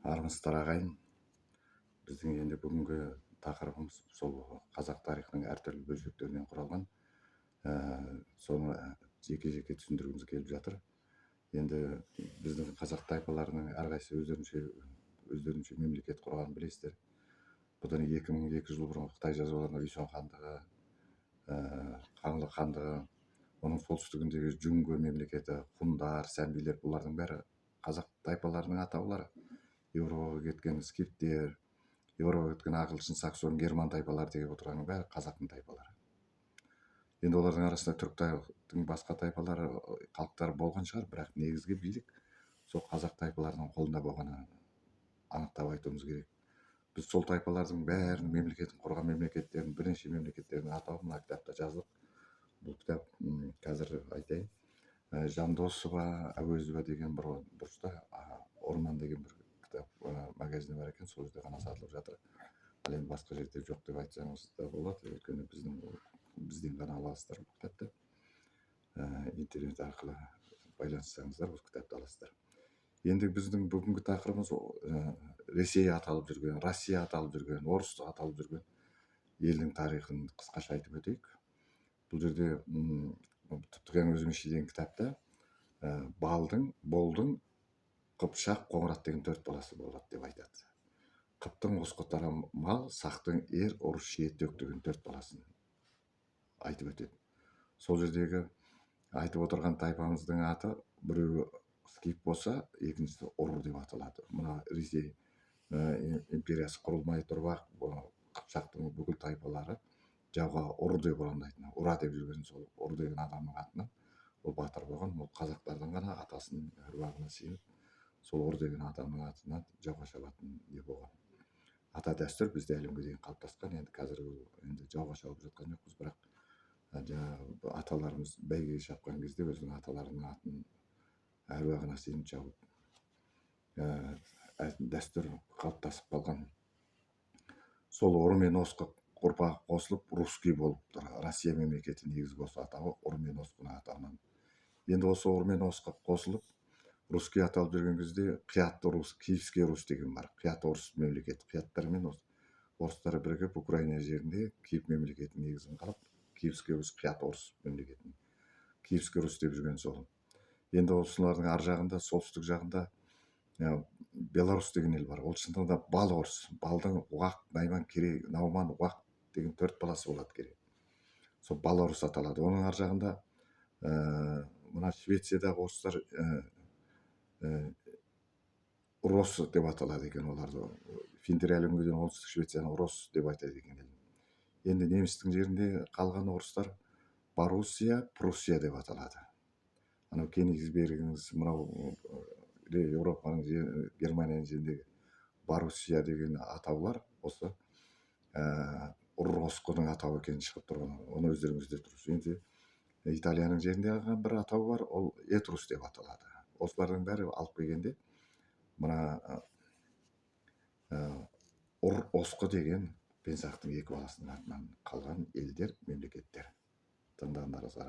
Армысыздар ағайын. Біздің енді бүгінгі тақырыбымыз сол қазақ тарихының әртүрлі бөлшектерінен құралған. Соны жеке-жеке түсіндіргіміз келіп жатыр. Енді біздің қазақ тайпаларының әрқайсысы өздерінше мемлекет құрғанын білесіздер. Бұдан 2200 жыл бұрын Қытай жазуларында Үйсен хандығы, Қаңлы хандығы, оның солтүстігіндегі Жүнгі мемлекеті, хундар, сәмбилер, бұлардың бәрі қазақ тайпаларының атаулары. Еуропаға кеткен скифтер, Еуропаға кеткен ағылшын, саксон, герман тайпалары деп отырғанның бәрі қазақтың тайпалары. Енді олардың арасында түріктің басқа тайпалары, халықтары болған шығар, бірақ негізгі билік сол қазақ тайпаларының қолында болғанын анықтап айтуымыз керек. Біз сол тайпалардың бәрінің мемлекетін құрған мемлекеттердің, бірнеше мемлекеттердің атауы мына кітапта жаздық. Бұл кітап қазір айтайын, Жандосова, Әуезова деген бір бұрышта Орман деген бір кітап магазині бар екен, сол жерде ғана сатылып жатыр. Ал енді басқа жерде жоқ деп айтсаңыз да болады, өйткені бізден ғана аласыздар бұл кітапты. Интернет арқылы байланыссаңыздар бұл кітапты аласыздар. Енді біздің бүгінгі тақырыбымыз Ресей аталып жүрген, Россия аталып жүрген, орыс аталып жүрген елдің тарихын қысқаша айтып өтейік. Бұл жерде Тұтыған Өзімеше деген кітапта Болдың, Қыпшақ, Қоңырат деген 4 баласы болады деп айтады. Қыптың Осқотара мал, Сақтың ер, ұрыс жетек деген 4 баласын айтып өтеді. Сол жердегі айтып отырған тайпамыздың аты біреуі скиф болса, екіншісі ұры деп аталады. Мына Ресей империясы құрылмай тұрып, Қыпшақтың бүкіл тайпалары жауға ұры деп ұрандайтын, ұра деп жүрген сол ұры деген адамның атынан ол батыр болған. Ол қазақтардың ғана атасының әруағына сыйынып, сол ұры деген адамның атынан жауға шабатын не болған. Ата дәстүр бізде әлемге дейін қалыптасқан. Енді қазір енді жауға шауып жатқан жоқпыз, бірақ аталарымыз бәйге шапқан кезде өзінің аталарының атын әруағына сыйынып жауып дәстүр қалыптасып қалған. Сол ұры мен осқы ұрпағы қосылып русский болып Россия мемлекеті негізгі осы атауы ұры мен осқының атауынан. Енді осы ұры мен осқы қосылып русский аталып жүрген кезде қиятты рус, Киевский Русь деген бар. Қият орыс мемлекеті. Қияттар мен орыстар бірігіп Украина жерінде Киев мемлекетінің негізін қалап, Киевский Русь, Қият орыс мемлекетін. Киевский Русь деп жүрген сол. Енді осылардың ар жағында, солтүстік жағында Беларусь деген ел бар. Ол шынында бал орыс. Балдың Уақ, Найман, Керей, Науман, Уақ деген 4 баласы болады керек. Сол бал орыс аталады. Оның ар жағында мына Швециядағы орыстар Рос деп аталады екен оларды. Финдер әлемге дейін оңтүстік Швецияны Рос деп айтады екен. Енді немістің жерінде қалған орыстар Боруссия, Пруссия деп аталады. Анау Кенигсбергіңіз, мынау Еуропаның Германияның жеріндегі Боруссия деген атаулар осы ұры-осқының атауы екені шығып тұрған. Оны өздеріңіздер тұрсыз. Енді Италияның жерінде бір атау бар, ол Этрус деп аталады. Осылардың бәрі алып келгенде мына ұры-осқы деген Пенсақтың 2 баласының атынан қалған елдер, мемлекеттер. Тыңдағандарыңызға